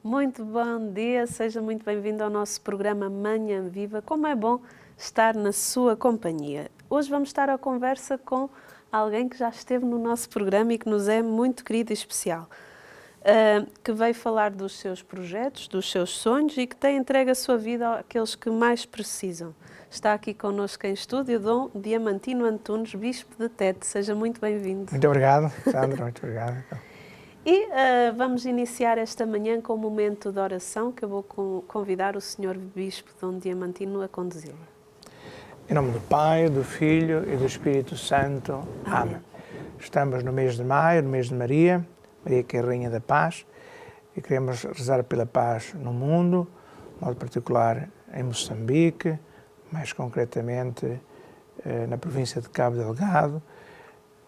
Muito bom dia, seja muito bem-vindo ao nosso programa Manhã Viva. Como é bom estar na sua companhia. Hoje vamos estar à conversa com alguém que já esteve no nosso programa e que nos é muito querido e especial, que veio falar dos seus projetos, dos seus sonhos e que tem entregue a sua vida àqueles que mais precisam. Está aqui connosco em estúdio Dom Diamantino Antunes, Bispo de Tete. Seja muito bem-vindo. Muito obrigado, Sandra, muito obrigado. E vamos iniciar esta manhã com um momento de oração que eu vou convidar o Sr. Bispo Dom Diamantino a conduzi-la. Em nome do Pai, do Filho e do Espírito Santo. Amém. Estamos no mês de maio, no mês de Maria, Maria que é a Rainha da Paz, e queremos rezar pela paz no mundo, de modo particular em Moçambique, mais concretamente na província de Cabo Delgado,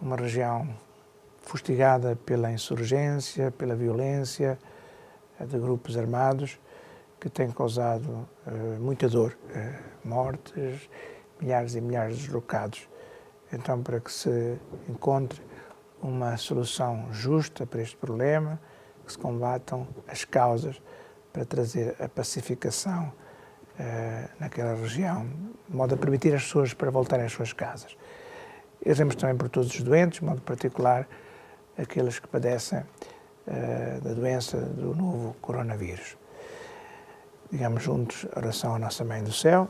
uma região fustigada pela insurgência, pela violência de grupos armados que têm causado muita dor, mortes, milhares e milhares de deslocados. Então, para que se encontre uma solução justa para este problema, que se combatam as causas para trazer a pacificação naquela região, de modo a permitir às pessoas para voltarem às suas casas. Rezemos também por todos os doentes, de modo particular aqueles que padecem da doença do novo coronavírus. Digamos juntos a oração à Nossa Mãe do Céu.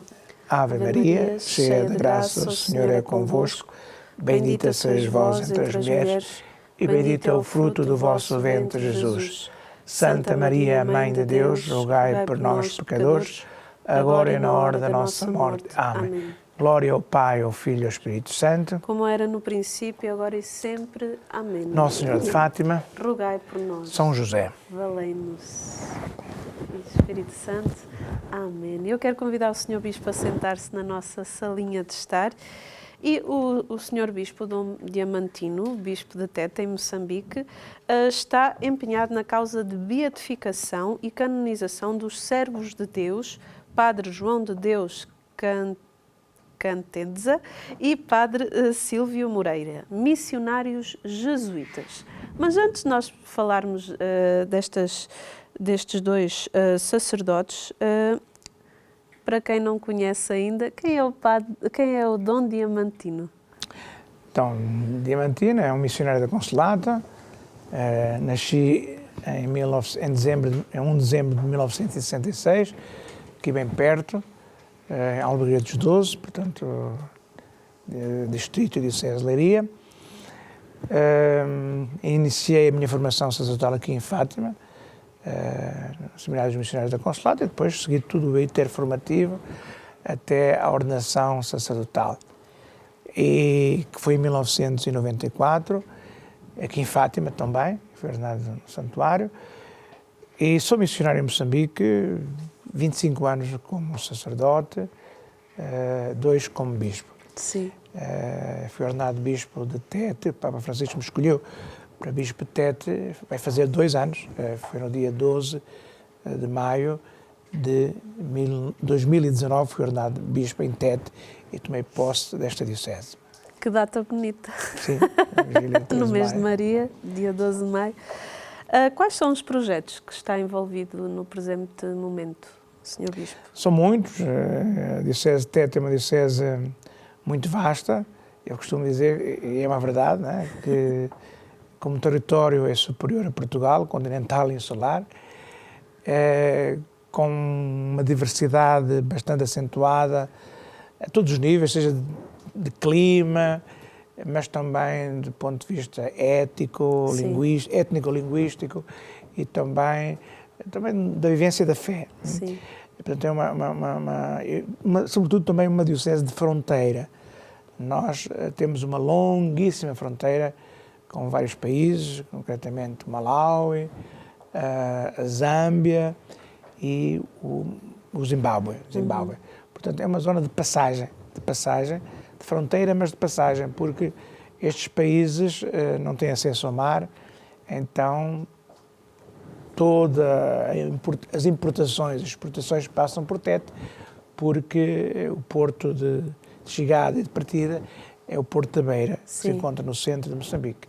Ave Maria, cheia de graça, o Senhor é convosco. Bendita sois vós entre as mulheres, e bendito é o fruto do vosso ventre, Jesus. Santa Maria, Mãe de Deus, rogai por nós, pecadores, agora e na hora da nossa morte. Amém. Glória ao Pai, ao Filho e ao Espírito Santo. Como era no princípio, agora e sempre. Amém. Nossa Senhora de Fátima. Rogai por nós. São José. Valei-nos. Espírito Santo. Amém. Eu quero convidar o Sr. Bispo a sentar-se na nossa salinha de estar. E o Sr. Bispo Dom Diamantino, Bispo de Tete, em Moçambique, está empenhado na causa de beatificação e canonização dos servos de Deus, Padre João de Deus Cantenza e Padre Silvio Moreira, missionários jesuítas. Mas antes de nós falarmos destes dois sacerdotes, para quem não conhece ainda, quem é o Dom Diamantino? Então, Diamantino é um missionário da Consolata. Nasci em 1 de dezembro de 1966, aqui bem perto, em Albergaria dos Doze, portanto, distrito de Diocese de Leiria. Iniciei a minha formação sacerdotal aqui em Fátima, no Seminário dos Missionários da Consolata, e depois segui tudo o interformativo até a ordenação sacerdotal. E que foi em 1994, aqui em Fátima também, fui ordenado no santuário. E sou missionário em Moçambique, 25 anos como sacerdote, 2 como bispo. Sim. Fui ordenado bispo de Tete, o Papa Francisco me escolheu para bispo de Tete, vai fazer 2 anos, foi no dia 12 de maio de 2019, fui ordenado bispo em Tete e tomei posse desta diocese. Que data bonita. Sim, no mês de Maria, dia 12 de maio. Quais são os projetos que está envolvido no presente momento, Sr. Bispo? São muitos. A Diocese de Tete é uma diocese muito vasta. Eu costumo dizer, e é uma verdade, não é? Que como território é superior a Portugal, continental e insular, com uma diversidade bastante acentuada a todos os níveis, seja de clima, mas também do ponto de vista étnico-linguístico e também da vivência da fé. Sim. Portanto, é sobretudo também uma diocese de fronteira. Nós temos uma longuíssima fronteira com vários países, concretamente o Malawi, a Zâmbia e o Zimbábue. Portanto, é uma zona de passagem, de fronteira, mas de passagem, porque estes países não têm acesso ao mar, então todas as importações e exportações passam por Tete, porque o porto de chegada e de partida é o Porto da Beira, que se encontra no centro de Moçambique.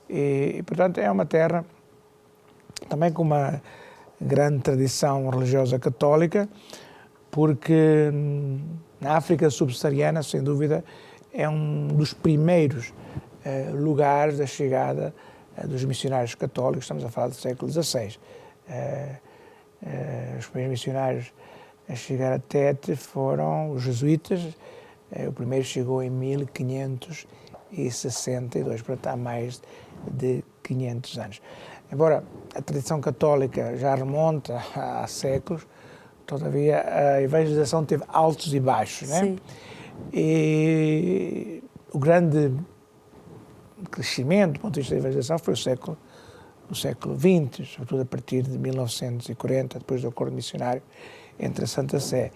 E, portanto, é uma terra também com uma grande tradição religiosa católica, porque na África subsaariana, sem dúvida, é um dos primeiros lugares da chegada dos missionários católicos. Estamos a falar do século XVI. Os primeiros missionários a chegar a Tete foram os jesuítas. O primeiro chegou em 1562, portanto há mais de 500 anos. Embora a tradição católica já remonta há séculos, todavia a evangelização teve altos e baixos, né? Sim. E o grande crescimento do ponto de vista da evangelização foi no século XX, sobretudo a partir de 1940, depois do acordo missionário entre a Santa Sé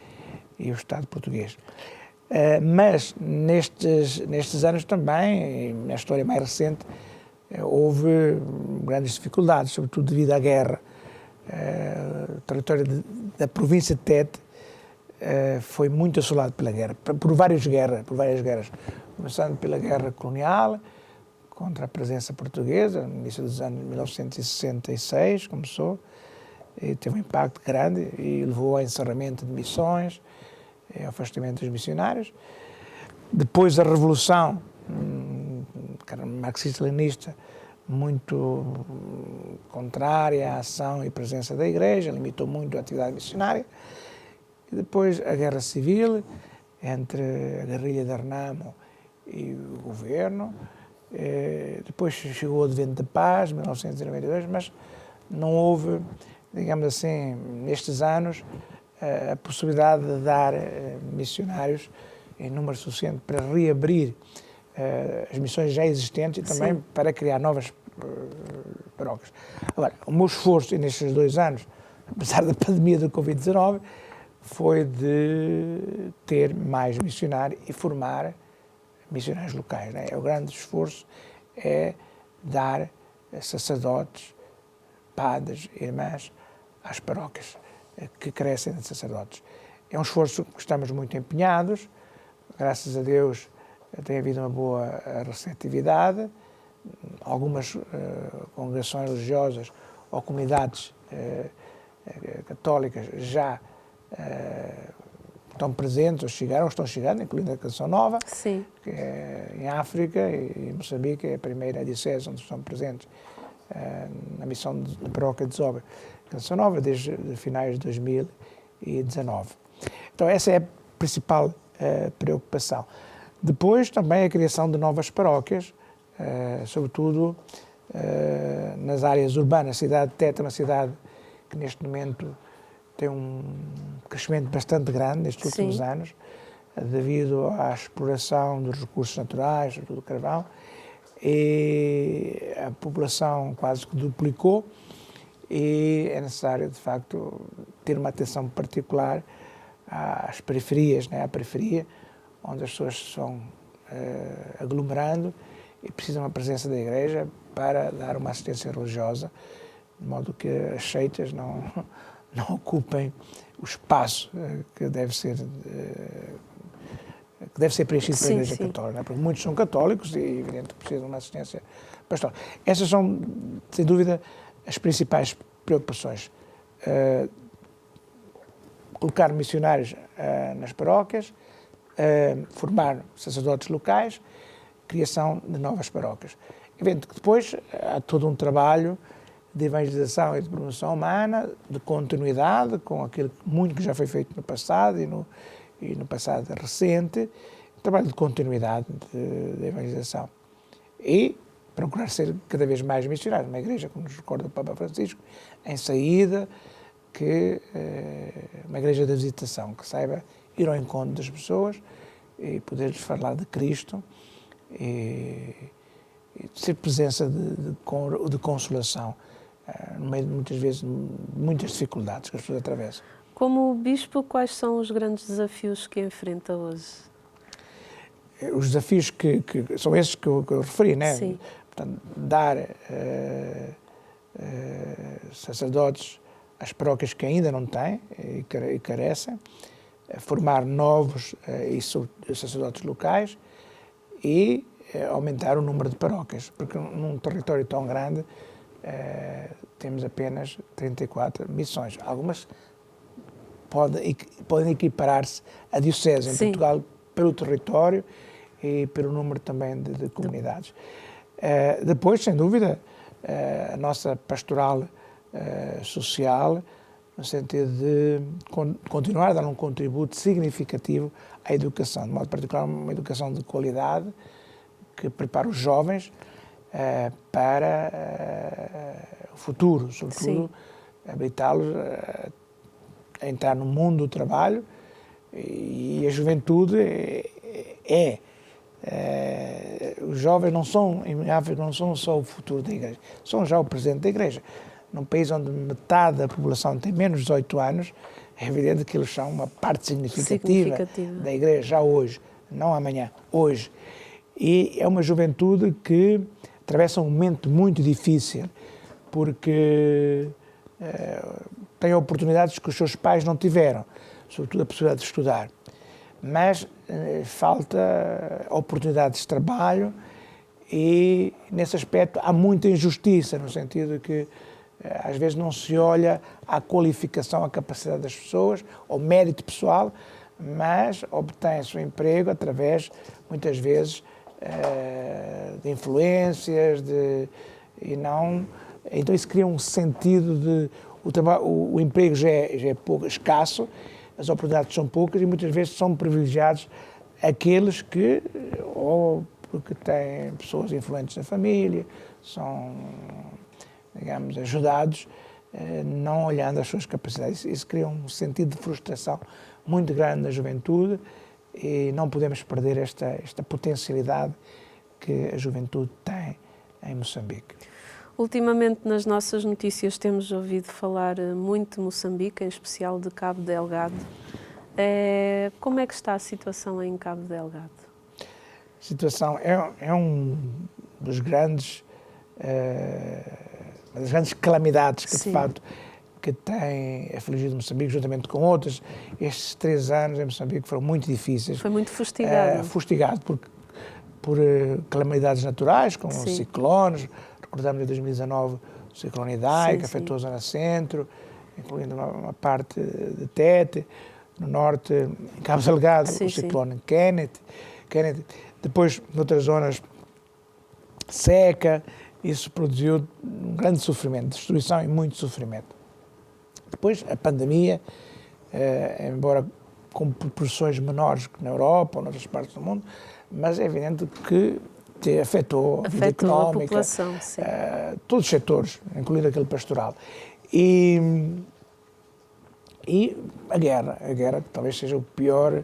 e o Estado português. Mas nestes anos também, na história mais recente, houve grandes dificuldades, sobretudo devido à guerra. O território da província de Tete foi muito assolado pela guerra, por várias guerras, começando pela guerra colonial, contra a presença portuguesa, no início dos anos 1966 começou, e teve um impacto grande e levou ao encerramento de missões, ao afastamento dos missionários. Depois a Revolução marxista-leninista, muito contrária à ação e presença da Igreja, limitou muito a atividade missionária. E depois a Guerra Civil, entre a guerrilha de Renamo e o governo. Depois chegou o Advento da Paz, 1992, mas não houve, digamos assim, nestes anos, a possibilidade de dar missionários em número suficiente para reabrir as missões já existentes e também Sim. para criar novas paróquias. Agora, o meu esforço nestes 2 anos, apesar da pandemia do Covid-19, foi de ter mais missionários e formar missionários locais, né? O grande esforço é dar sacerdotes, padres, irmãs às paróquias que carecem de sacerdotes. É um esforço que estamos muito empenhados, graças a Deus tem havido uma boa receptividade, algumas congregações religiosas ou comunidades católicas já estão presentes, ou estão chegando, incluindo a Canção Nova, Sim. que é em África e Moçambique, é a primeira diocese onde estão presentes na missão da paróquia de Zobra. Canção Nova desde finais de 2019. Então essa é a principal preocupação. Depois também a criação de novas paróquias, sobretudo nas áreas urbanas. A cidade de Tete é uma cidade que neste momento tem um crescimento bastante grande nestes últimos anos, devido à exploração dos recursos naturais, sobretudo o carvão, e a população quase que duplicou e é necessário, de facto, ter uma atenção particular às periferias, né? À periferia, onde as pessoas se vão aglomerando e precisam da presença da Igreja para dar uma assistência religiosa, de modo que as seitas não ocupem o espaço que deve ser preenchido pela Igreja Católica, né? Porque muitos são católicos e, evidente, precisam de uma assistência pastoral. Essas são, sem dúvida, as principais preocupações. Colocar missionários nas paróquias, formar sacerdotes locais, criação de novas paróquias. Evidente que depois há todo um trabalho de evangelização e de promoção humana, de continuidade, com aquilo muito que já foi feito no passado e no passado recente, trabalho de continuidade de evangelização. E procurar ser cada vez mais missionário. Uma igreja, como nos recorda o Papa Francisco, em saída, uma igreja de visitação, que saiba ir ao encontro das pessoas e poder-lhes falar de Cristo e ser presença de consolação no meio de muitas vezes muitas dificuldades que as pessoas atravessam. Como bispo, quais são os grandes desafios que enfrenta hoje? Os desafios que são esses que eu referi, né? Sim. Portanto, dar sacerdotes às paróquias que ainda não têm e carecem, formar novos sacerdotes locais e aumentar o número de paróquias, porque num território tão grande temos apenas 34 missões. Algumas podem equiparar-se à diocese em Portugal pelo território e pelo número também de comunidades. Depois, sem dúvida, a nossa pastoral social, no sentido de continuar a dar um contributo significativo à educação, de modo particular uma educação de qualidade que prepara os jovens para o futuro, sobretudo habilitá-los a entrar no mundo do trabalho, e a juventude os jovens não são, em África, não são só o futuro da Igreja, são já o presente da Igreja. Num país onde metade da população tem menos de 18 anos, é evidente que eles são uma parte significativa da Igreja já hoje, não amanhã, hoje. E é uma juventude que atravessa um momento muito difícil, porque tem oportunidades que os seus pais não tiveram, sobretudo a possibilidade de estudar. Mas falta oportunidades de trabalho e, nesse aspecto, há muita injustiça, no sentido de que às vezes não se olha à qualificação, à capacidade das pessoas, ao mérito pessoal, mas obtém-se o emprego através, muitas vezes, de influências, e não... Então isso cria um sentido de... O emprego já é pouco, escasso, as oportunidades são poucas e muitas vezes são privilegiados aqueles que, ou porque têm pessoas influentes na família, são, digamos, ajudados, não olhando as suas capacidades. Isso cria um sentido de frustração muito grande na juventude e não podemos perder esta potencialidade que a juventude tem em Moçambique. Ultimamente, nas nossas notícias, temos ouvido falar muito de Moçambique, em especial de Cabo Delgado. Como é que está a situação em Cabo Delgado? A situação é um dos grandes, uma das grandes calamidades que, de facto, que tem afligido Moçambique, juntamente com outras. Estes 3 anos em Moçambique foram muito difíceis. Foi muito fustigado. Fustigado por calamidades naturais, como ciclones. Recordamos em 2019 o ciclone Idai, que afetou a zona centro, incluindo uma parte de Tete, no norte, em Cabo Delgado, o ciclone Kenneth. Depois, noutras zonas, seca. Isso produziu um grande sofrimento, destruição e muito sofrimento. Depois, a pandemia, embora com proporções menores que na Europa ou noutras partes do mundo, mas é evidente que afetou a vida económica, a população, todos os setores, incluindo aquele pastoral. E a guerra que talvez seja o pior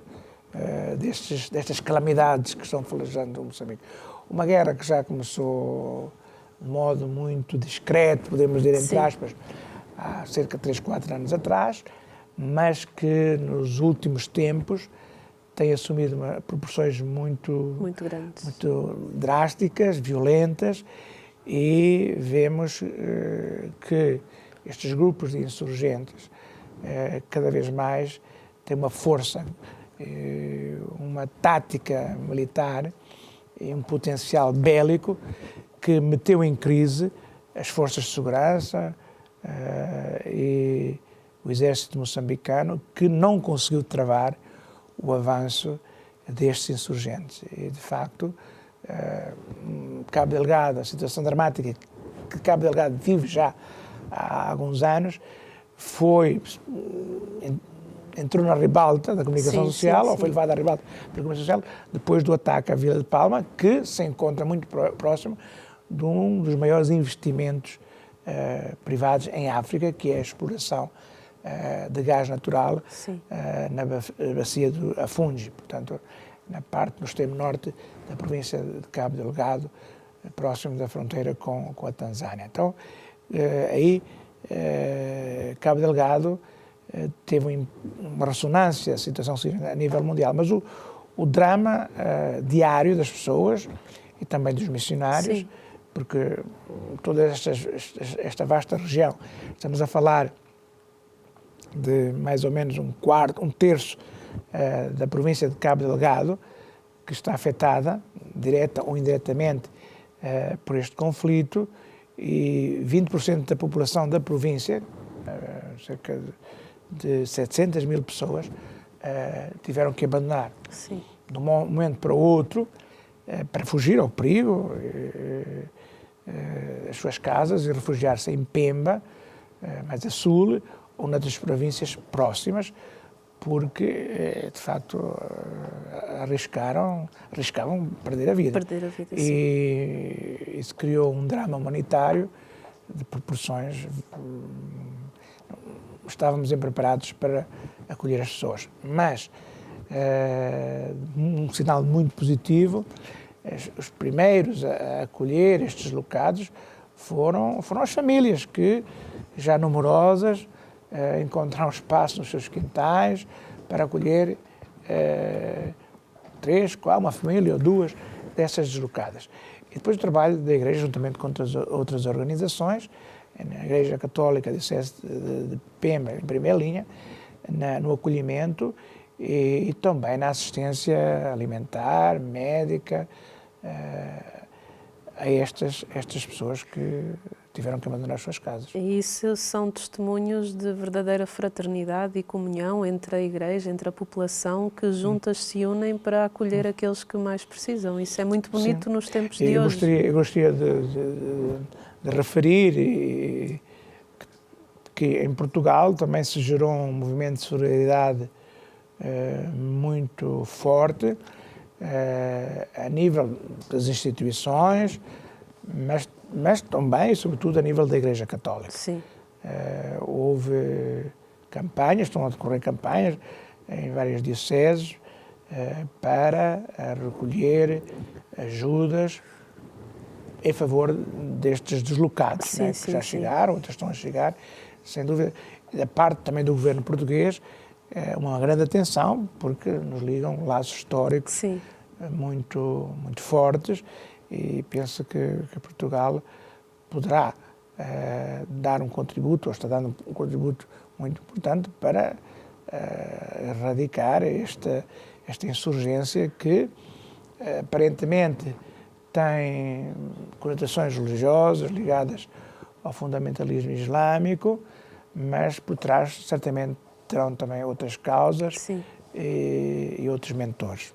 destas calamidades que estão falejando o Moçambique. Uma guerra que já começou de modo muito discreto, podemos dizer entre aspas, há cerca de 3, 4 anos atrás, mas que nos últimos tempos tem assumido proporções muito grandes, muito drásticas, violentas, e vemos que estes grupos de insurgentes cada vez mais têm uma força, uma tática militar e um potencial bélico que meteu em crise as forças de segurança e o exército moçambicano, que não conseguiu travar o avanço destes insurgentes. E, de facto, Cabo Delgado, a situação dramática que Cabo Delgado vive já há alguns anos, entrou na ribalta da comunicação social, ou foi levada à ribalta da comunicação social, depois do ataque à Vila de Palma, que se encontra muito próximo de um dos maiores investimentos privados em África, que é a exploração de gás natural na bacia do Afungi, portanto, na parte do extremo norte da província de Cabo Delgado, próximo da fronteira com a Tanzânia. Então, aí, Cabo Delgado teve uma ressonância, a situação a nível mundial, mas o drama diário das pessoas e também dos missionários, porque toda esta vasta região, estamos a falar de mais ou menos um terço da província de Cabo Delgado, que está afetada, direta ou indiretamente, por este conflito, e 20% da população da província, cerca de 700 mil pessoas, tiveram que abandonar. Sim. De um momento para o outro, para fugir ao perigo, as suas casas, e refugiar-se em Pemba, mais a sul, ou noutras províncias próximas, porque, de facto, arriscavam perder a vida. Perder a vida, sim. E isso criou um drama humanitário de proporções. Estávamos impreparados para acolher as pessoas. Mas um sinal muito positivo, os primeiros a acolher estes deslocados foram as famílias que, já numerosas, encontraram espaço nos seus quintais para acolher 3, 4, uma família ou 2 dessas deslocadas. E depois o trabalho da Igreja, juntamente com outras organizações, a Igreja Católica de Pemba, em primeira linha, no acolhimento e também na assistência alimentar, médica, a estas pessoas que tiveram que abandonar as suas casas. E isso são testemunhos de verdadeira fraternidade e comunhão entre a Igreja, entre a população, que juntas se unem para acolher aqueles que mais precisam. Isso é muito bonito. Sim. Nos tempos de hoje. Eu gostaria de referir que em Portugal também se gerou um movimento de solidariedade muito forte a nível das instituições, mas também e sobretudo a nível da Igreja Católica. Sim. Houve campanhas, estão a decorrer campanhas em várias dioceses para recolher ajudas em favor destes deslocados, sim, que já chegaram, outras estão a chegar, sem dúvida. Da parte também do governo português, uma grande atenção, porque nos ligam laços históricos muito fortes, e penso que Portugal poderá dar um contributo, ou está dando um contributo muito importante para erradicar esta insurgência que aparentemente tem conotações religiosas ligadas ao fundamentalismo islâmico, mas por trás certamente terão também outras causas e outros mentores.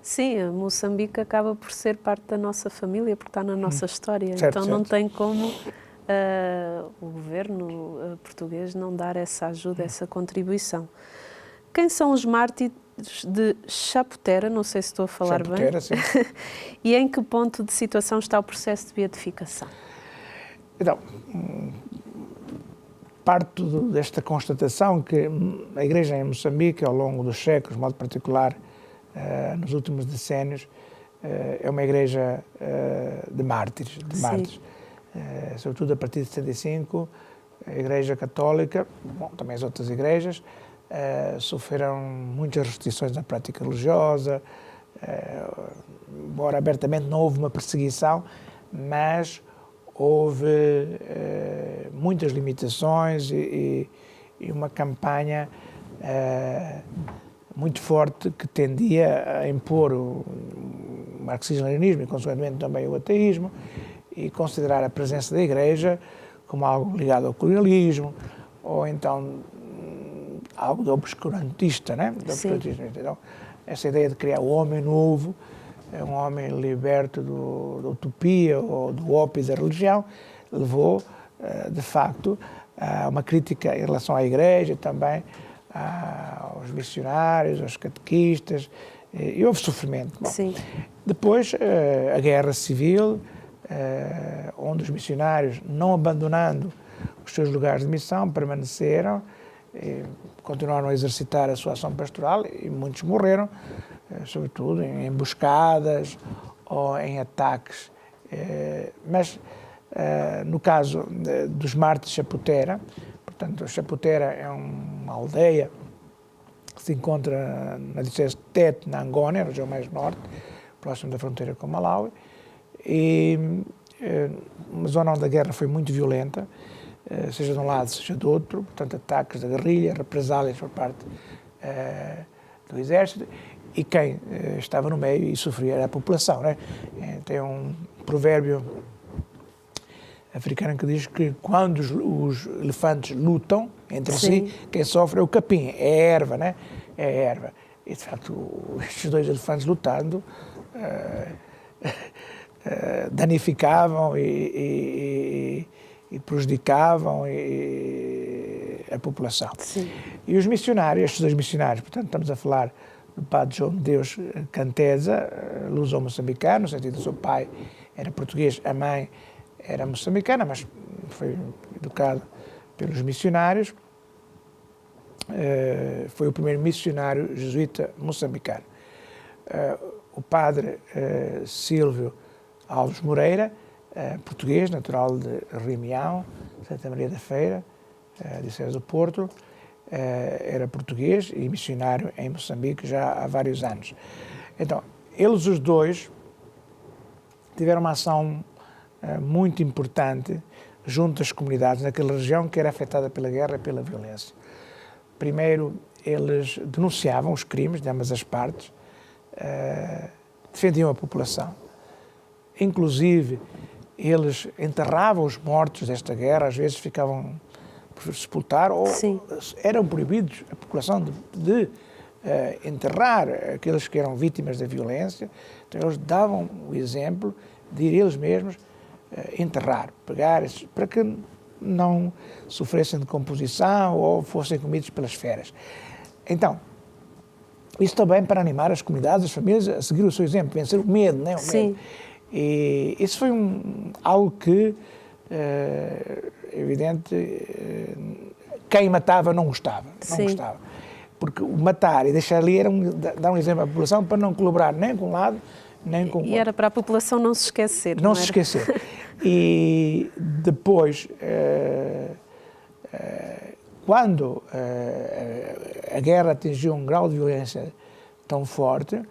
Sim, Moçambique acaba por ser parte da nossa família, porque está na nossa história, então não tem como o governo português não dar essa ajuda, essa contribuição. Quem são os mártires de Chaputera? Não sei se estou a falar bem. Sim. E em que ponto de situação está o processo de beatificação? Então, parto desta constatação que a Igreja em Moçambique, ao longo dos séculos, de modo particular nos últimos decénios, é uma igreja de mártires, sobretudo a partir de 75, a Igreja Católica, também as outras igrejas, sofreram muitas restrições na prática religiosa, embora abertamente não houve uma perseguição, mas houve muitas limitações e uma campanha muito forte que tendia a impor o marxismo-leninismo e, consequentemente, também o ateísmo, e considerar a presença da Igreja como algo ligado ao colonialismo, ou então algo de obscurantista, né? Então, essa ideia de criar o homem novo, um homem liberto da utopia ou do ópio da religião, levou, de facto, a uma crítica em relação à Igreja, também aos missionários, aos catequistas, e houve sofrimento. Bom, depois, a guerra civil, onde os missionários, não abandonando os seus lugares de missão, permaneceram, continuaram a exercitar a sua ação pastoral, e muitos morreram, sobretudo em emboscadas ou em ataques. Mas, no caso dos mártires de Chaputera, portanto, Chaputera é uma aldeia que se encontra na diocese de Tete, na Angônia, região mais norte, próximo da fronteira com Malawi, e uma zona onde a guerra foi muito violenta, seja de um lado, seja do outro, portanto, ataques da guerrilha, represálias por parte do exército, e quem estava no meio e sofria era a população, né? Tem um provérbio africano que diz que quando os elefantes lutam entre Sim. si, quem sofre é o capim, é a erva, né? É a erva. E, de facto, estes dois elefantes lutando danificavam e prejudicavam a população. Sim. E os missionários, estes dois missionários, portanto, estamos a falar do padre João de Deus Canteza, luso-moçambicano, no sentido do seu pai era português, a mãe era moçambicana, mas foi educado pelos missionários. Foi o primeiro missionário jesuíta moçambicano. O padre Silvio Alves Moreira, português, natural de Rimião, Santa Maria da Feira, diocese do Porto, era português e missionário em Moçambique já há vários anos. Então, eles os dois tiveram uma ação muito importante junto às comunidades naquela região que era afetada pela guerra e pela violência. Primeiro, eles denunciavam os crimes de ambas as partes, defendiam a população. Inclusive, eles enterravam os mortos desta guerra, às vezes ficavam por sepultar, ou Sim. eram proibidos a população de enterrar aqueles que eram vítimas da violência. Então, eles davam o exemplo de ir eles mesmos enterrar, pegar, para que não sofressem de decomposição ou fossem comidos pelas feras. Então, isso também para animar as comunidades, as famílias a seguir o seu exemplo, vencer o medo, não é? O Sim. medo. E isso foi algo que, evidente, quem matava não gostava. Não Sim. gostava. Porque o matar e deixar ali era dar um exemplo à população para não colaborar nem com um lado, nem com o outro. E era para a população não se esquecer. Não Não se era? esquecer. E depois, quando a guerra atingiu um grau de violência tão forte,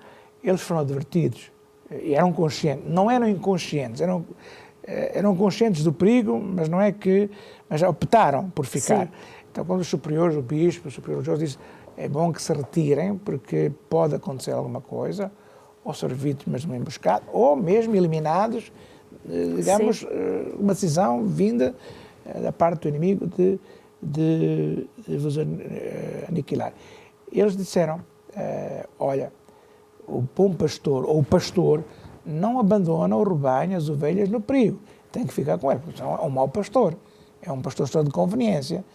eles foram advertidos e eram conscientes, não eram inconscientes, eram conscientes do perigo, mas não é que, mas optaram por ficar. Sim. Então, quando os superiores, o bispo, o superior religioso disse, é bom que se retirem porque pode acontecer alguma coisa, ou ser vítimas de uma emboscada, ou mesmo eliminados, digamos, uma decisão vinda da parte do inimigo de vos aniquilar. Eles disseram, olha, o bom pastor, ou o pastor, não abandona o rebanho, as ovelhas no perigo. Tem que ficar com ele, porque é um mau pastor. É um pastor só de conveniência.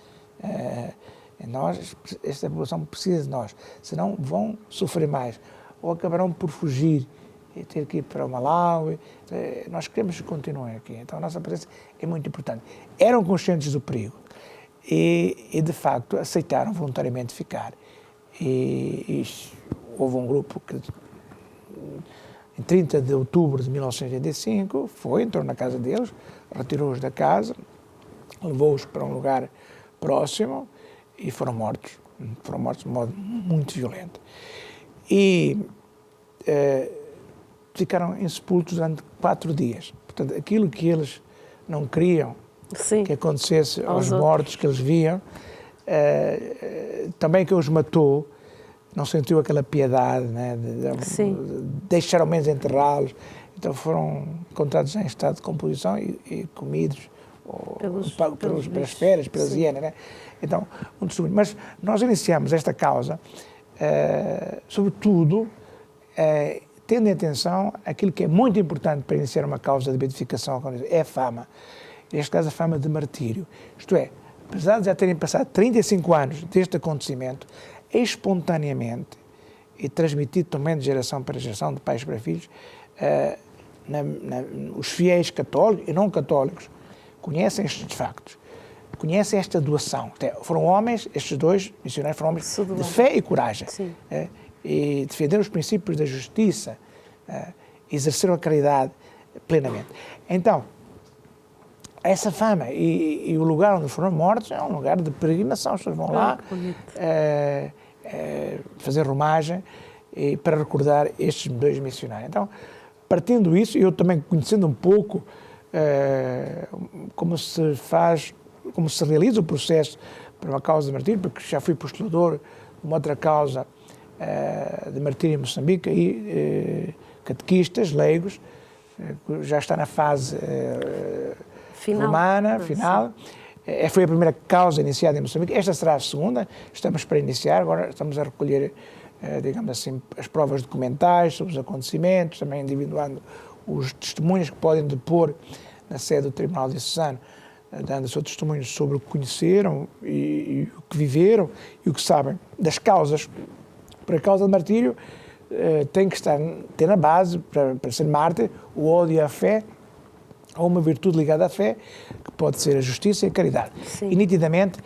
Esta população precisa de nós, senão vão sofrer mais. Ou acabarão por fugir e ter que ir para o Malawi. Nós queremos que continuem aqui. Então a nossa presença é muito importante. Eram conscientes do perigo e de facto, aceitaram voluntariamente ficar. E houve um grupo que, em 30 de outubro de 1985, entrou na casa deles, retirou-os da casa, levou-os para um lugar próximo e foram mortos. Foram mortos de modo muito violento. E ficaram insepultos durante 4 dias. Portanto, aquilo que eles não queriam Sim. que acontecesse aos outros. mortos que eles viam, também que os matou, não sentiu aquela piedade, né, de deixar ao menos enterrá-los. Então foram encontrados em estado de composição e comidos pelas feras, pelas hienas. Né? Então, um testemunho. Mas nós iniciamos esta causa, sobretudo, tendo em atenção aquilo que é muito importante para iniciar uma causa de beatificação, é a fama. Neste caso, a fama de martírio. Isto é, apesar de já terem passado 35 anos deste acontecimento, espontaneamente, e transmitido também de geração para geração, de pais para filhos, os fiéis católicos e não católicos conhecem estes factos, conhecem esta doação. Foram homens, estes dois missionários foram homens de fé e coragem, e defenderam os princípios da justiça, exerceram a caridade plenamente. Então, essa fama e o lugar onde foram mortos é um lugar de peregrinação. As pessoas vão lá fazer romagem para recordar estes 2 missionários. Então, partindo disso, eu também conhecendo um pouco como se realiza o processo para uma causa de martírio, porque já fui postulador de uma outra causa de martírio em Moçambique, e catequistas, leigos, já está na fase romana, final. Foi a primeira causa iniciada em Moçambique. Esta será a segunda. Estamos para iniciar. Agora estamos a recolher, digamos assim, as provas documentais sobre os acontecimentos, também individuando os testemunhos que podem depor na sede do Tribunal Diocesano, dando o seu testemunho sobre o que conheceram e o que viveram e o que sabem das causas. Para a causa de martírio, tem que ter na base, para ser mártir, o ódio e a fé, ou uma virtude ligada à fé, que pode ser a justiça e a caridade. Sim. E nitidamente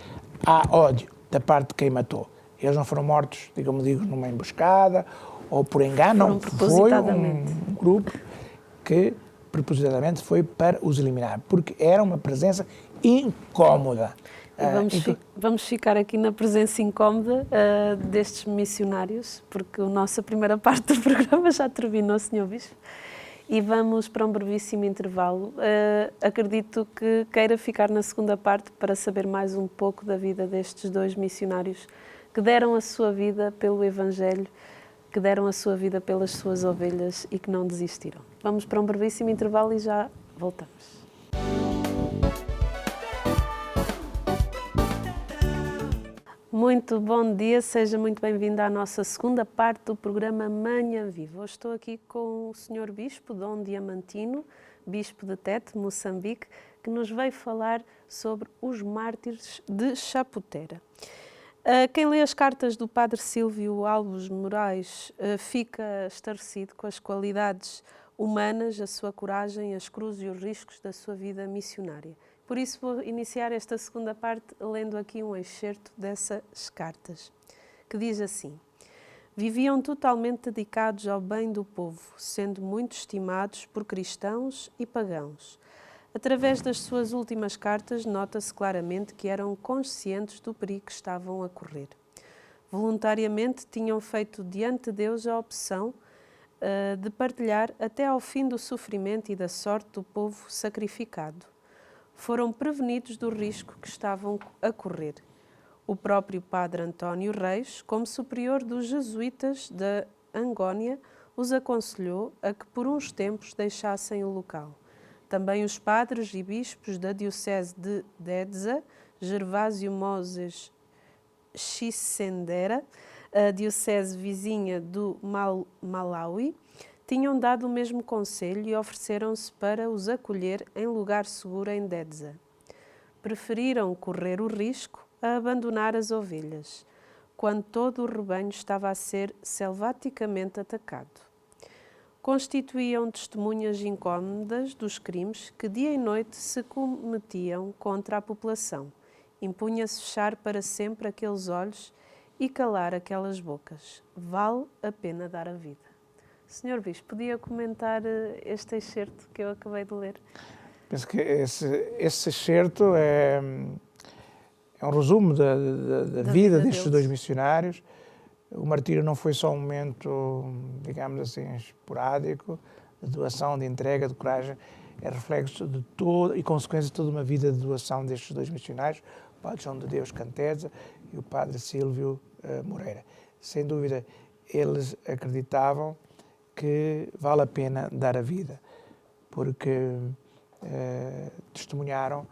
há ódio da parte de quem matou. Eles não foram mortos, digamos, numa emboscada ou por engano, não, foi um grupo que propositadamente foi para os eliminar, porque era uma presença incómoda. Vamos ficar aqui na presença incómoda destes missionários, porque a nossa primeira parte do programa já terminou, Sr. Bispo, e vamos para um brevíssimo intervalo. Acredito que queira ficar na segunda parte para saber mais um pouco da vida destes dois missionários que deram a sua vida pelo Evangelho, que deram a sua vida pelas suas ovelhas e que não desistiram. Vamos para um brevíssimo intervalo e já voltamos. Muito bom dia, seja muito bem-vindo à nossa segunda parte do programa Manhã Viva. Hoje estou aqui com o Sr. Bispo Dom Diamantino, Bispo de Tete, Moçambique, que nos veio falar sobre os mártires de Chaputera. Quem lê as cartas do Padre Sílvio Alves Moraes fica estarrecido com as qualidades humanas, a sua coragem, as cruzes e os riscos da sua vida missionária. Por isso vou iniciar esta segunda parte lendo aqui um excerto dessas cartas, que diz assim: viviam totalmente dedicados ao bem do povo, sendo muito estimados por cristãos e pagãos. Através das suas últimas cartas, nota-se claramente que eram conscientes do perigo que estavam a correr. Voluntariamente tinham feito diante de Deus a opção de partilhar até ao fim do sofrimento e da sorte do povo sacrificado. Foram prevenidos do risco que estavam a correr. O próprio Padre António Reis, como superior dos jesuítas da Angónia, os aconselhou a que por uns tempos deixassem o local. Também os padres e bispos da diocese de Dedza, Gervásio Moses Xicendera, a diocese vizinha do Malawi, tinham dado o mesmo conselho e ofereceram-se para os acolher em lugar seguro em Dedza. Preferiram correr o risco a abandonar as ovelhas, quando todo o rebanho estava a ser selvaticamente atacado. Constituíam testemunhas incómodas dos crimes que dia e noite se cometiam contra a população. Impunha-se fechar para sempre aqueles olhos e calar aquelas bocas. Vale a pena dar a vida. Sr. Bispo, podia comentar este excerto que eu acabei de ler? Penso que esse excerto é um resumo da vida destes dois missionários. O martírio não foi só um momento, digamos assim, esporádico, de doação, de entrega, de coragem, é reflexo de todo e consequência de toda uma vida de doação destes dois missionários, o Padre João de Deus Canteza e o Padre Sílvio Moreira. Sem dúvida, eles acreditavam que vale a pena dar a vida, porque testemunharam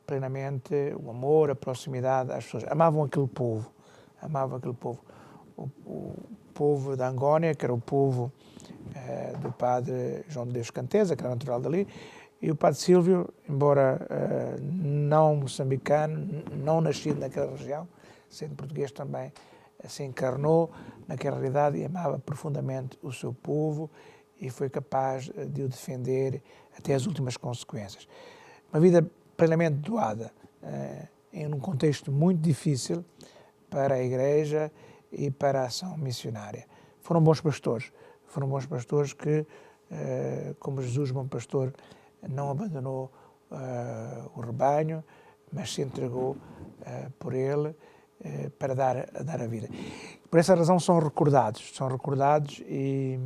plenamente o amor, a proximidade às pessoas. Amavam aquele povo. O povo da Angónia, que era o povo do Padre João de Deus Canteza, que era natural dali, e o Padre Sílvio, embora não moçambicano, não nascido naquela região, sendo português também, se encarnou naquela realidade e amava profundamente o seu povo e foi capaz de o defender até as últimas consequências. Uma vida plenamente doada, em um contexto muito difícil para a Igreja e para a ação missionária. Foram bons pastores que, como Jesus, bom pastor, não abandonou o rebanho, mas se entregou por ele para dar a vida. Por essa razão são recordados e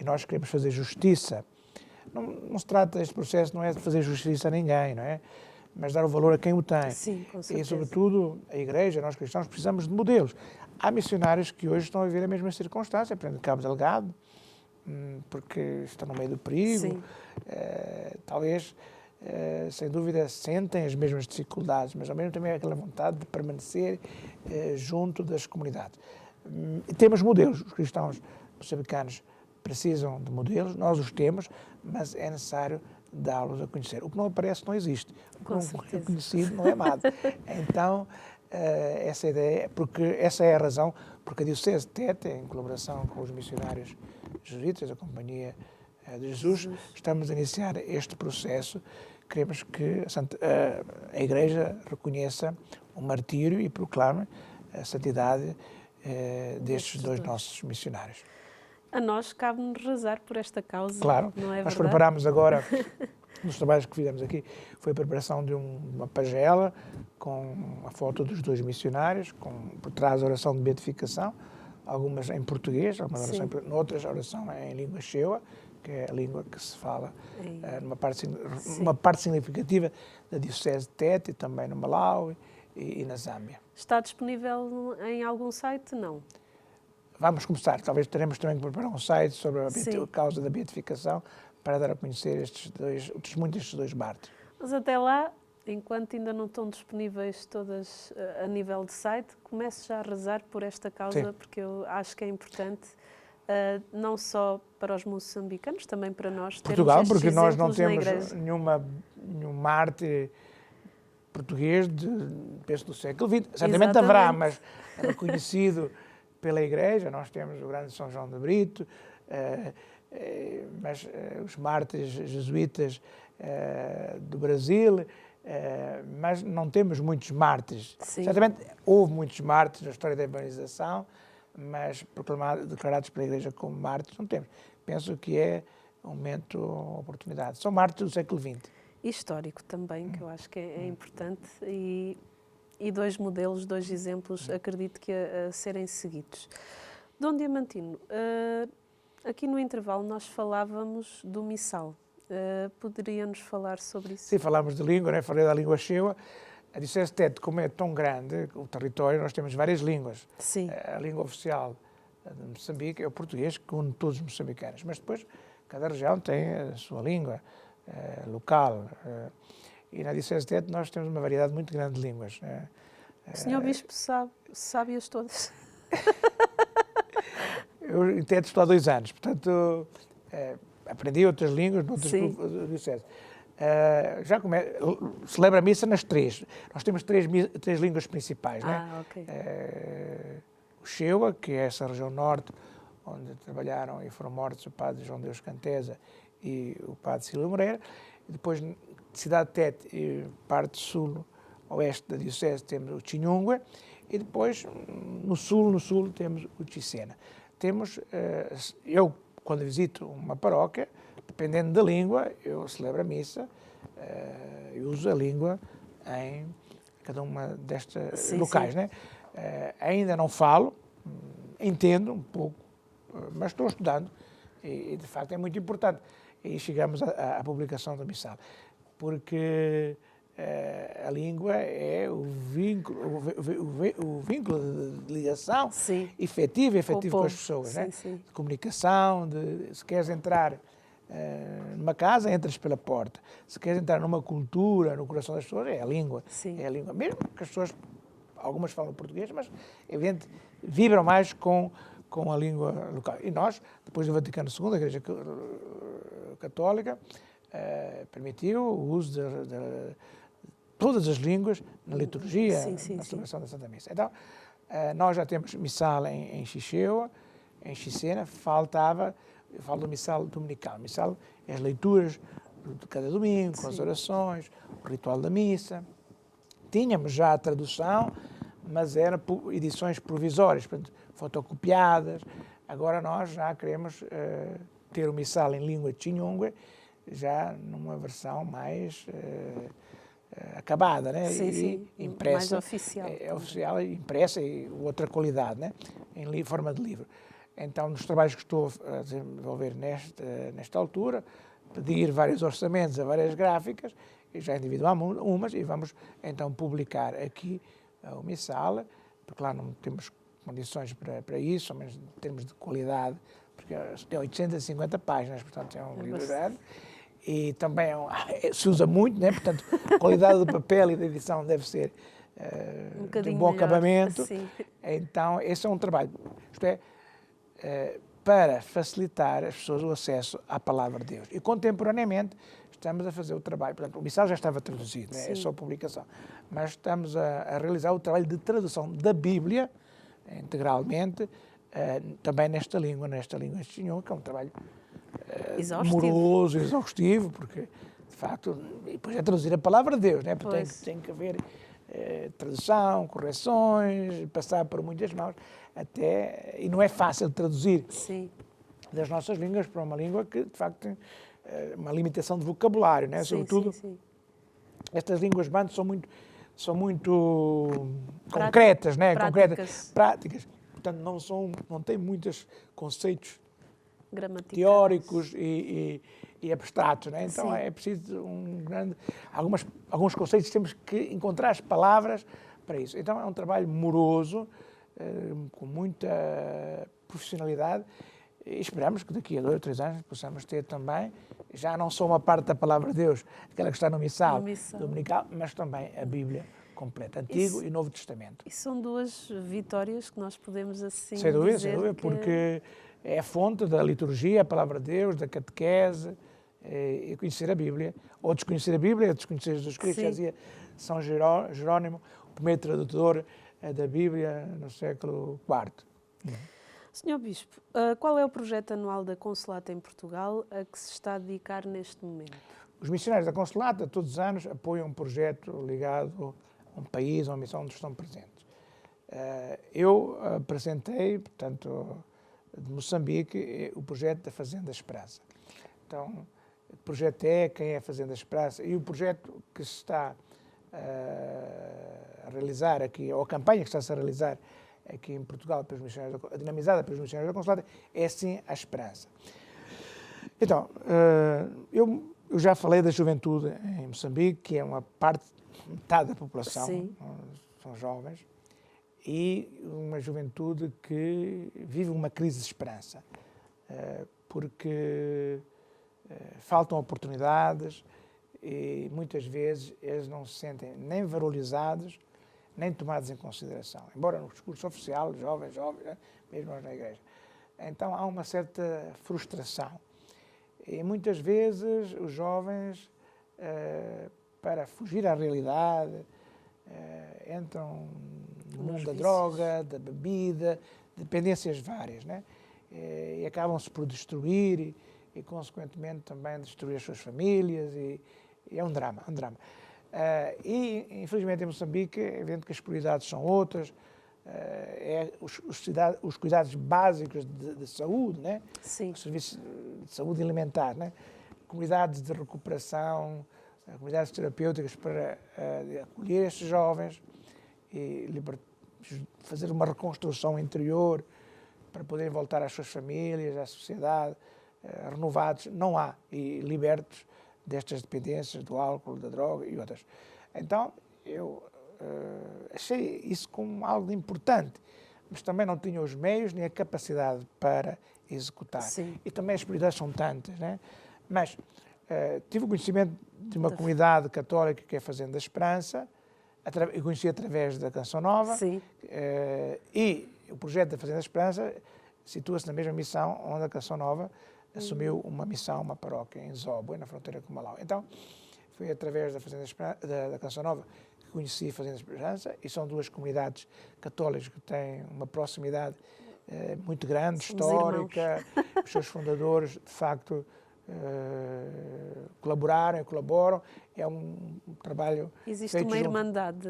nós queremos fazer justiça. Não se trata, este processo não é de fazer justiça a ninguém, não é? Mas dar o valor a quem o tem. Sim, com certeza. E, sobretudo, a Igreja, nós cristãos, precisamos de modelos. Há missionários que hoje estão a viver a mesma circunstância, por exemplo, Cabo Delgado, porque estão no meio do perigo. Talvez sem dúvida, sentem as mesmas dificuldades, mas ao mesmo tempo aquela vontade de permanecer junto das comunidades. Temos modelos, os cristãos moçambicanos precisam de modelos, nós os temos, mas é necessário dá-los a conhecer. O que não aparece não existe, o que não é conhecido não é amado. Então, essa ideia, porque essa é a razão, porque a Diocese de Tete, em colaboração com os missionários jesuítas, a Companhia de Jesus, estamos a iniciar este processo. Queremos que a Igreja reconheça o martírio e proclame a santidade destes dois nossos missionários. A nós cabe-nos rezar por esta causa, claro, não é nós verdade? preparámos agora, nos trabalhos que fizemos aqui, foi a preparação de uma pagela com a foto dos dois missionários, por trás a oração de beatificação, algumas em português, outras a oração em língua chewa, que é a língua que se fala uma parte significativa da Diocese de Tete, também no Malawi e na Zâmbia. Está disponível em algum site? Não. Vamos começar, talvez teremos também que preparar um site sobre a causa da beatificação para dar a conhecer o testemunho destes dois mártires. Mas até lá, enquanto ainda não estão disponíveis todas a nível de site, comece já a rezar por esta causa, porque eu acho que é importante, não só para os moçambicanos, também para nós. Portugal, porque nós não temos nenhum mártir português, penso, do século XX. Certamente haverá, mas é reconhecido pela Igreja. Nós temos o grande São João de Brito, mas os mártires jesuítas do Brasil, mas não temos muitos mártires. Sim. Certamente houve muitos mártires na história da evangelização, mas declarados pela Igreja como mártires não temos. Penso que é um momento, oportunidade. São mártires do século XX. Histórico também, que eu acho que é importante, e dois modelos, dois exemplos, acredito que a serem seguidos. Dom Diamantino, aqui no intervalo nós falávamos do missal. Poderia-nos falar sobre isso? Sim, falámos de língua, né? Falei da língua chewa. A Diocese de Tete, como é tão grande o território, nós temos várias línguas. Sim. A língua oficial de Moçambique é o português, que une todos os moçambicanos, mas depois cada região tem a sua língua local. E na Diocese de Tete nós temos uma variedade muito grande de línguas. O Senhor Bispo sabe-as todas? Eu em Tete estou há 2 anos, portanto aprendi outras línguas noutras dioceses. Celebra a missa nas 3. Nós temos três línguas principais, ok. O Chewa, que é essa região norte, onde trabalharam e foram mortos o padre João Deus Canteza e o padre Silvio Moreira. E depois, cidade de Tete e parte sul, oeste da diocese, temos o Chinhungue. E depois, no sul, temos o Chicena. Eu, quando visito uma paróquia, dependendo da língua, eu celebro a missa e uso a língua em cada uma destas locais. Né? Ainda não falo, entendo um pouco, mas estou estudando e de facto é muito importante. E chegamos à publicação do missal, porque a língua é o vínculo de ligação efetivo com as pessoas, né? De comunicação, se queres entrar numa casa, entras pela porta. Se queres entrar numa cultura, no coração das pessoas, é a língua. É a língua. Mesmo que as pessoas, algumas falam português, mas, evidente, vibram mais com a língua local. E nós, depois do Vaticano II, a Igreja Católica, permitiu o uso de todas as línguas na liturgia, na celebração da Santa Missa. Então, nós já temos missal em Xichewa, em Chicena, eu falo do missal dominical. O missal é as leituras de cada domingo, com as orações, o ritual da missa. Tínhamos já a tradução, mas eram edições provisórias, portanto, fotocopiadas. Agora nós já queremos ter o missal em língua Chinhungue, já numa versão mais acabada, né? Impressa, mais oficial. É oficial, impressa e outra qualidade, né? Em forma de livro. Então, nos trabalhos que estou a desenvolver nesta altura, pedir vários orçamentos a várias gráficas, e já individualmente umas, e vamos então publicar aqui o missal, porque lá não temos condições para isso, mas em termos de qualidade, porque tem 850 páginas, portanto é um livro grande, e também se usa muito, né? Portanto, a qualidade do papel e da edição deve ser de bom acabamento. Sim. Então, esse é um trabalho, isto é, para facilitar as pessoas o acesso à palavra de Deus. E, contemporaneamente, estamos a fazer o trabalho, portanto, o missal já estava traduzido, né? É só publicação, mas estamos a realizar o trabalho de tradução da Bíblia, integralmente, também nesta língua espanhola, que é um trabalho moroso, exaustivo, porque, de facto, e depois é traduzir a palavra de Deus, né? Porque tem que haver tradução, correções, passar por muitas mãos, e não é fácil traduzir das nossas línguas para uma língua que, de facto, tem uma limitação de vocabulário, né? Sobretudo, estas línguas banto são muito concretas, né? Práticas. Portanto, não têm muitos conceitos teóricos e abstratos, né? Então é preciso alguns conceitos, temos que encontrar as palavras para isso. Então é um trabalho moroso, com muita profissionalidade, e esperamos que daqui a 2 ou 3 anos possamos ter também, já não só uma parte da palavra de Deus, aquela que está no missal dominical, mas também a Bíblia completa, Antigo e Novo Testamento. E são 2 vitórias que nós podemos assim sem dúvida, dizer porque é a fonte da liturgia, a palavra de Deus, da catequese, e conhecer a Bíblia, ou desconhecer a Bíblia, desconhecer Jesus Cristo, já dizia São Jerónimo, o primeiro tradutor da Bíblia no século IV. Senhor Bispo, qual é o projeto anual da Consolata em Portugal a que se está a dedicar neste momento? Os missionários da Consolata, todos os anos, apoiam um projeto ligado a um país, a uma missão onde estão presentes. Eu apresentei, portanto, de Moçambique, o projeto da Fazenda Esperança. Então, o projeto quem é a Fazenda Esperança, e o projeto que se está a realizar aqui, ou a campanha que está-se a realizar aqui em Portugal, dinamizada pelos missionários da Consolata, é sim a Esperança. Então, eu já falei da juventude em Moçambique, que é metade da população, são jovens, e uma juventude que vive uma crise de esperança, porque faltam oportunidades e muitas vezes eles não se sentem nem valorizados, nem tomados em consideração, embora no discurso oficial, jovens, mesmo na igreja. Então há uma certa frustração. E muitas vezes os jovens, para fugir à realidade, entram no mundo da droga, da bebida, dependências várias, né? E acabam-se por destruir e, consequentemente, também destruir as suas famílias, e é um drama. E, infelizmente, em Moçambique, é evidente que as prioridades são outras, os cuidados básicos de saúde, né? Os serviços de saúde alimentar, né? Comunidades de recuperação, comunidades terapêuticas para acolher estes jovens e fazer uma reconstrução interior para poderem voltar às suas famílias, à sociedade, renovados, não há, e libertos destas dependências do álcool, da droga e outras. Então, eu achei isso como algo importante, mas também não tinha os meios nem a capacidade para executar. E também as prioridades são tantas, né? Mas tive o conhecimento de uma comunidade católica que é Fazenda Esperança, eu conheci através da Canção Nova, e o projeto da Fazenda Esperança situa-se na mesma missão onde a Canção Nova assumiu uma missão, uma paróquia em Zóbue, na fronteira com Malau. Então, foi através da Canção Nova que conheci a Fazenda Esperança, e são 2 comunidades católicas que têm uma proximidade muito grande, histórica. Os seus fundadores, de facto, colaboram, é um trabalho existe feito uma irmandade,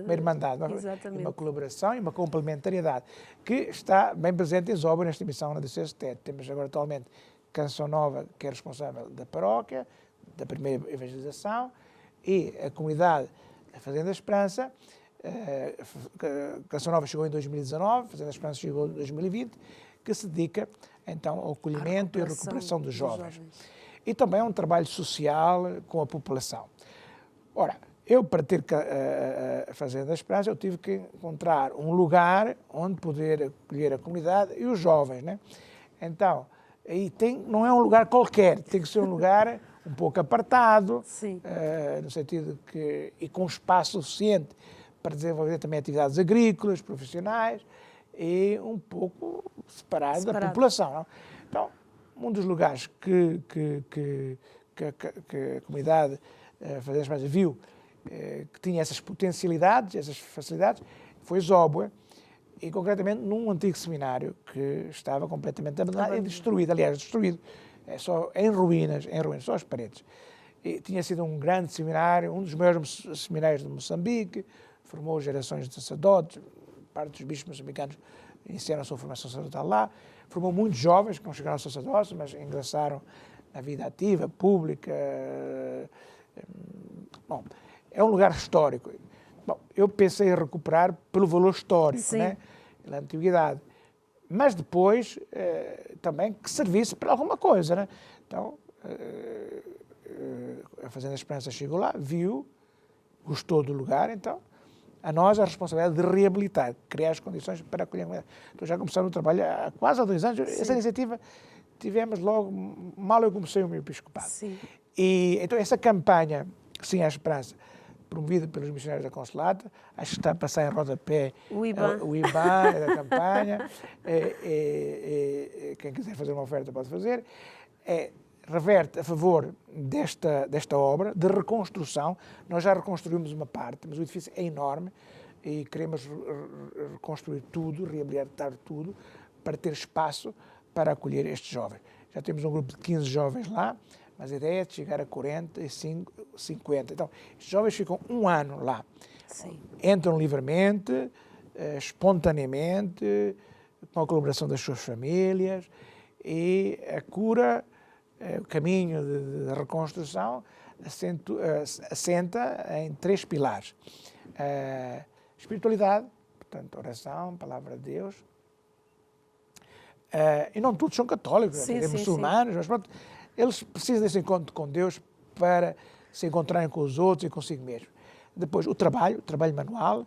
exatamente, uma colaboração e uma complementariedade que está bem presente em Zóbue, nesta missão na Diocese de Tete. Temos agora atualmente Canção Nova, que é responsável da paróquia, da primeira evangelização, e a comunidade da Fazenda Esperança. Canção Nova chegou em 2019, Fazenda Esperança chegou em 2020, que se dedica então ao acolhimento e à recuperação dos jovens. E também é um trabalho social com a população. Ora, eu, para ter a Fazenda Esperança, eu tive que encontrar um lugar onde poder acolher a comunidade e os jovens, né? Então, aí não é um lugar qualquer, tem que ser um lugar um pouco apartado, Sim. no sentido que, e com espaço suficiente para desenvolver também atividades agrícolas, profissionais, e um pouco separado da população. Não? Então, um dos lugares que a comunidade Fazenda da Esperança viu que tinha essas potencialidades, essas facilidades, foi Zóbua, e concretamente num antigo seminário que estava completamente abandonado e destruído, aliás, destruído, só em ruínas, só as paredes. E tinha sido um grande seminário, um dos maiores seminários de Moçambique, formou gerações de sacerdotes, parte dos bispos moçambicanos iniciaram a sua formação sacerdotal lá, formou muitos jovens que não chegaram ao sacerdócio, mas ingressaram na vida ativa, pública. Bom, é um lugar histórico. Bom, eu pensei em recuperar pelo valor histórico, né, pela antiguidade, mas depois também que servisse para alguma coisa, né? Então, a Fazenda da Esperança chegou lá, viu, gostou do lugar, então a nós a responsabilidade de reabilitar, criar as condições para acolher a comunidade. Então já começamos o trabalho há quase 2 anos. Sim. Essa iniciativa tivemos logo, mal eu comecei o meu episcopado. Sim. E então essa campanha, Sim à Esperança, promovida pelos missionários da Consolata, acho que está a passar em rodapé o IBAN da campanha, quem quiser fazer uma oferta pode fazer, reverte a favor desta obra de reconstrução. Nós já reconstruímos uma parte, mas o edifício é enorme e queremos reconstruir tudo, reabilitar tudo, para ter espaço para acolher estes jovens. Já temos um grupo de 15 jovens lá, mas a ideia é de chegar a 45, 50. Então, estes jovens ficam 1 ano lá. Sim. Entram livremente, espontaneamente, com a colaboração das suas famílias, e a cura, o caminho de reconstrução, assenta em 3 pilares. Espiritualidade, portanto, oração, palavra de Deus. E não todos são católicos, sim, muçulmanos, mas pronto, eles precisam desse encontro com Deus para se encontrarem com os outros e consigo mesmo. Depois, o trabalho manual,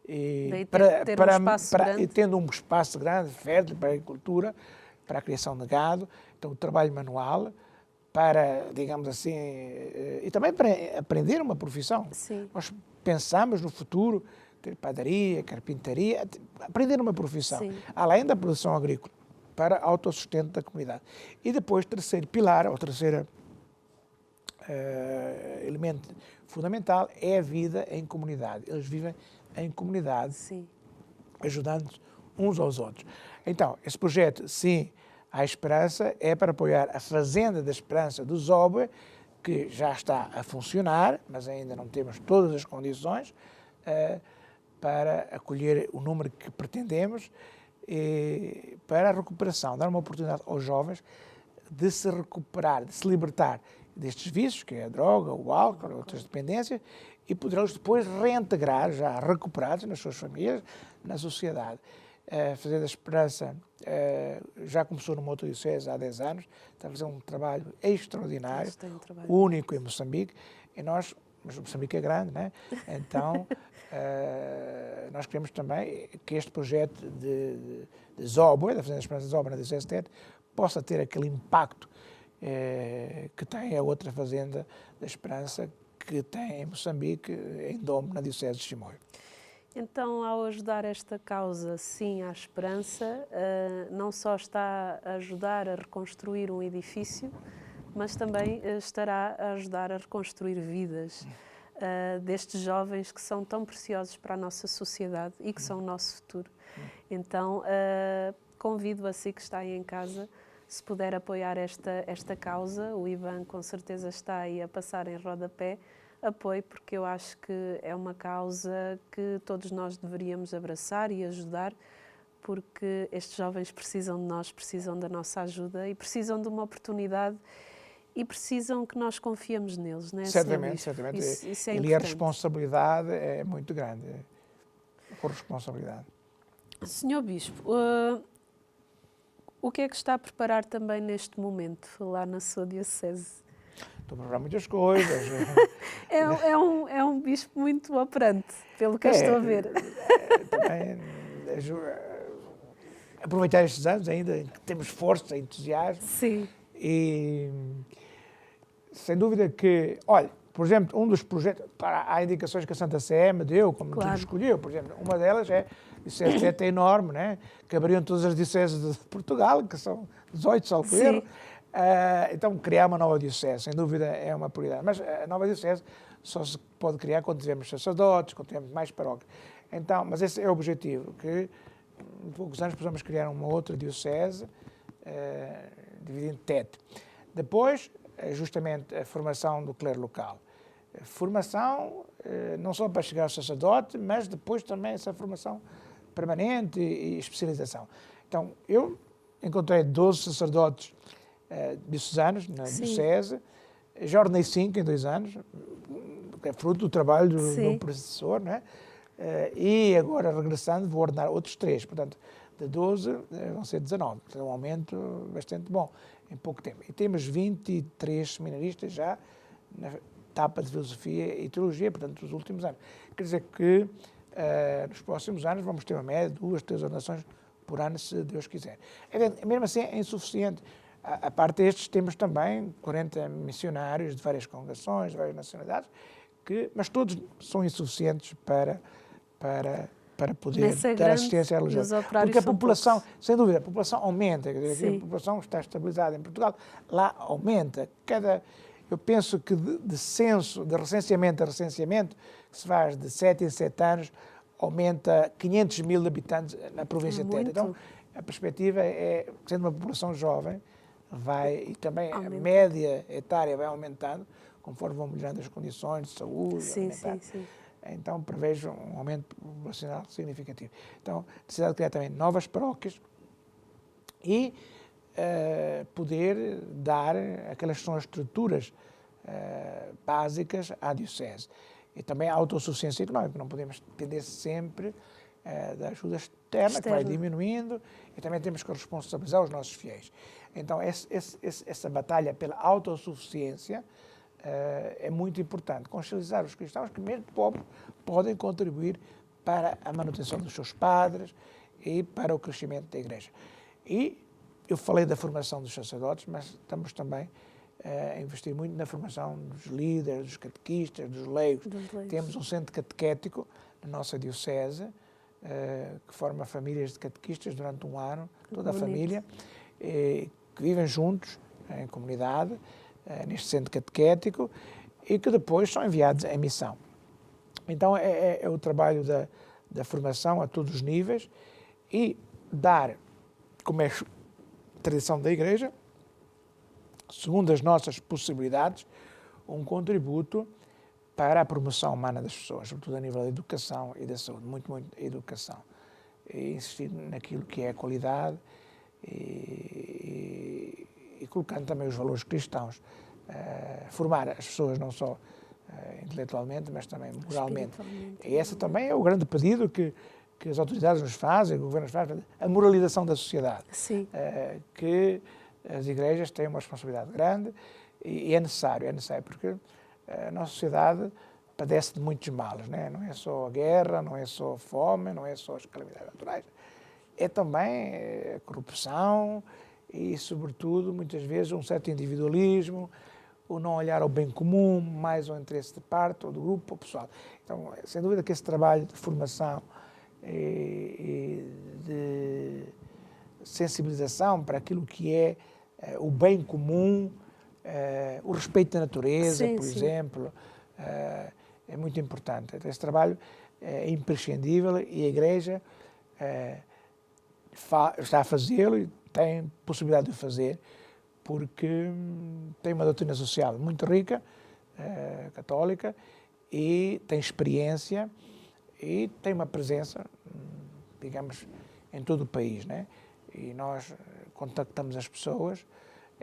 e tendo um espaço grande, fértil para a agricultura, para a criação de gado, então o trabalho manual, para, digamos assim, e também para aprender uma profissão. Sim. Nós pensamos no futuro ter padaria, carpintaria, aprender uma profissão, sim, além da produção agrícola, para autossustento da comunidade. E depois, terceiro pilar, ou terceiro elemento fundamental, é a vida em comunidade. Eles vivem em comunidade, sim, ajudando uns aos outros. Então, esse projeto, Sim à Esperança, é para apoiar a Fazenda da Esperança do Zóbua, que já está a funcionar, mas ainda não temos todas as condições para acolher o número que pretendemos, e para a recuperação, dar uma oportunidade aos jovens de se recuperar, de se libertar destes vícios, que é a droga, o álcool, outras dependências, e poderão-los depois reintegrar, já recuperados nas suas famílias, na sociedade. A Fazenda da Esperança já começou numa outra diocese há 10 anos, está a fazer um trabalho extraordinário, único em Moçambique, e nós, mas Moçambique é grande, né? Então nós queremos também que este projeto de Zóbua, da Fazenda da Esperança de Zóbua, na diocese de Tete, possa ter aquele impacto que tem a outra Fazenda da Esperança, que tem em Moçambique, em Dome, na diocese de Chimoio. Então, ao ajudar esta causa, Sim à Esperança, não só está a ajudar a reconstruir um edifício, mas também estará a ajudar a reconstruir vidas destes jovens que são tão preciosos para a nossa sociedade e que são o nosso futuro. Então, convido a si que está aí em casa, se puder apoiar esta causa, o IBAN com certeza está aí a passar em rodapé, apoie, porque eu acho que é uma causa que todos nós deveríamos abraçar e ajudar, porque estes jovens precisam de nós, precisam da nossa ajuda e precisam de uma oportunidade e precisam que nós confiemos neles, não é? Certamente, certamente. Isso é importante. E a responsabilidade é muito grande, a corresponsabilidade. Senhor Bispo, o que é que está a preparar também neste momento, lá na sua diocese? Estou a preparar muitas coisas. é um bispo muito operante, pelo que eu estou a ver. Também aproveitar estes anos ainda, em que temos força, entusiasmo. Sim. E sem dúvida que, olha, por exemplo, um dos projetos, há indicações que a Santa Sé me deu, como Claro. escolheu, por exemplo, uma delas é, disseste, é enorme, né? Que abriam todas as dioceses de Portugal, que são 18, salvo erro. Então, criar uma nova diocese, sem dúvida, é uma prioridade. Mas a nova diocese só se pode criar quando tivermos sacerdotes, quando tivermos mais paróquias. Então, mas esse é o objetivo, que em poucos anos possamos criar uma outra diocese, dividida em TET. Depois, justamente a formação do clero local. Formação não só para chegar ao sacerdote, mas depois também essa formação permanente e especialização. Então, eu encontrei 12 sacerdotes diocesanos na diocese, já ordenei 5 em 2 anos, que é fruto do trabalho do meu predecessor, não é? E agora, regressando, vou ordenar outros 3, portanto, de 12 vão ser 19, é um aumento bastante bom em pouco tempo. E temos 23 seminaristas já na etapa de filosofia e teologia, portanto, nos últimos anos. Quer dizer que nos próximos anos vamos ter uma média de 2, 3 ordenações por ano, se Deus quiser. Mesmo assim, é insuficiente. A parte destes, temos também 40 missionários de várias congregações, de várias nacionalidades, mas todos são insuficientes para poder dar assistência à religião. Porque a população, sem dúvida, a população aumenta, a população está estabilizada em Portugal, lá aumenta. Eu penso que de recenseamento a recenseamento, que se faz de 7 em 7 anos, aumenta 500 mil habitantes na província de Tete. Então, a perspectiva é, sendo uma população jovem, e também a média etária vai aumentando, conforme vão melhorando as condições de saúde. Então, prevejo um aumento populacional significativo. Então, necessidade de criar também novas paróquias e poder dar aquelas que são as estruturas básicas à diocese. E também a autossuficiência económica. Não podemos depender sempre da ajuda externa, que vai diminuindo, e também temos que responsabilizar os nossos fiéis. Então, essa batalha pela autossuficiência é muito importante. Consciencializar os cristãos que, mesmo pobres, podem contribuir para a manutenção dos seus padres e para o crescimento da Igreja. E eu falei da formação dos sacerdotes, mas estamos também a investir muito na formação dos líderes, dos catequistas, dos leigos. Temos um centro catequético na nossa diocese, que forma famílias de catequistas durante um ano, toda a família, que vivem juntos, em comunidade, neste centro catequético, e que depois são enviados em missão. Então é o trabalho da formação a todos os níveis e dar, como é tradição da Igreja, segundo as nossas possibilidades, um contributo para a promoção humana das pessoas, sobretudo a nível da educação e da saúde, muito educação. E insistir naquilo que é a qualidade e colocando também os valores cristãos. Formar as pessoas não só intelectualmente, mas também moralmente. E esse também é o grande pedido que as autoridades nos fazem, o governo nos faz, a moralização da sociedade. Que as igrejas têm uma responsabilidade grande e é necessário, porque a nossa sociedade padece de muitos males, não é só a guerra, não é só a fome, não é só as calamidades naturais, é também a corrupção e, sobretudo, muitas vezes, um certo individualismo, o não olhar ao bem comum, mais ao interesse de parte, ou do grupo, ou pessoal. Então, sem dúvida que esse trabalho de formação e de sensibilização para aquilo que é o bem comum, o respeito da natureza, por exemplo, é muito importante. Então, esse trabalho é imprescindível e a Igreja está a fazê-lo e tem possibilidade de o fazer, porque tem uma doutrina social muito rica, católica, e tem experiência e tem uma presença, digamos, em todo o país, E nós contactamos as pessoas,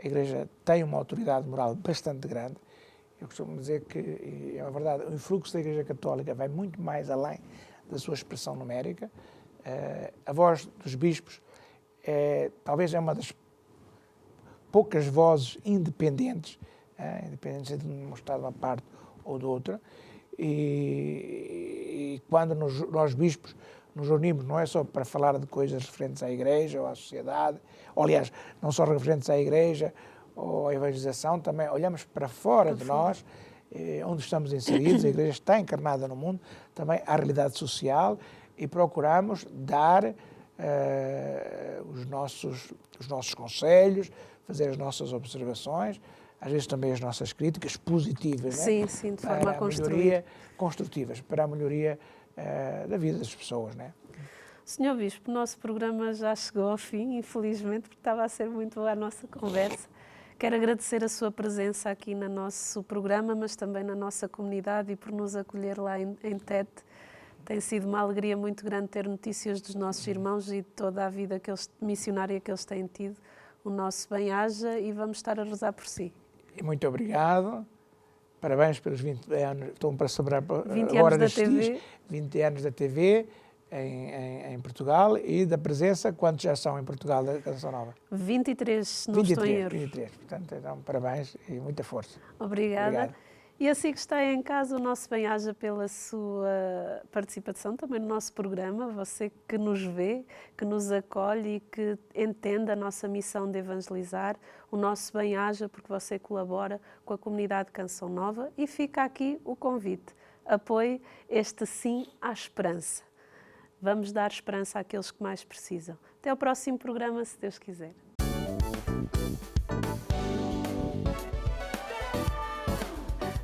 a Igreja tem uma autoridade moral bastante grande. Eu costumo dizer que, é uma verdade, o influxo da Igreja Católica vai muito mais além da sua expressão numérica. A voz dos bispos talvez é uma das poucas vozes independentes, independentes de mostrar de uma parte ou de outra, e quando nós bispos nos reunimos, não é só para falar de coisas referentes à Igreja ou à sociedade, ou aliás, não só referentes à Igreja ou a evangelização, também olhamos para fora de nós, onde estamos inseridos, a Igreja está encarnada no mundo, também à realidade social, e procuramos dar os nossos conselhos, fazer as nossas observações, às vezes também as nossas críticas positivas, sim, né? Sim, de forma para a construir. melhoria, construtivas, para a melhoria da vida das pessoas, né? Senhor Bispo, o nosso programa já chegou ao fim, infelizmente, porque estava a ser muito boa a nossa conversa. Quero agradecer a sua presença aqui no nosso programa, mas também na nossa comunidade, e por nos acolher lá em Tete. Tem sido uma alegria muito grande ter notícias dos nossos irmãos e de toda a vida missionária que eles têm tido. O nosso bem-aja, e vamos estar a rezar por si. E muito obrigado. Parabéns pelos 20 anos. Estou para celebrar 20 agora anos da TV. Dias, 20 anos da TV em Portugal, e da presença, quantos já são em Portugal da Canção Nova? 23, se não estou em erro. 23. Portanto, então, parabéns e muita força. Obrigada. Obrigado. E assim que está em casa, o nosso bem-aja pela sua participação também no nosso programa, você que nos vê, que nos acolhe e que entende a nossa missão de evangelizar, o nosso bem-aja porque você colabora com a comunidade Canção Nova, e fica aqui o convite. Apoie este sim à esperança. Vamos dar esperança àqueles que mais precisam. Até ao próximo programa, se Deus quiser.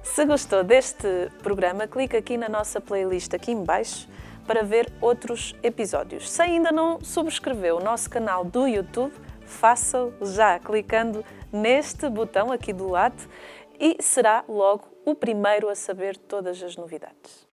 Se gostou deste programa, clique aqui na nossa playlist aqui em baixo para ver outros episódios. Se ainda não subscreveu o nosso canal do YouTube, faça-o já clicando neste botão aqui do lado, e será logo o primeiro a saber todas as novidades.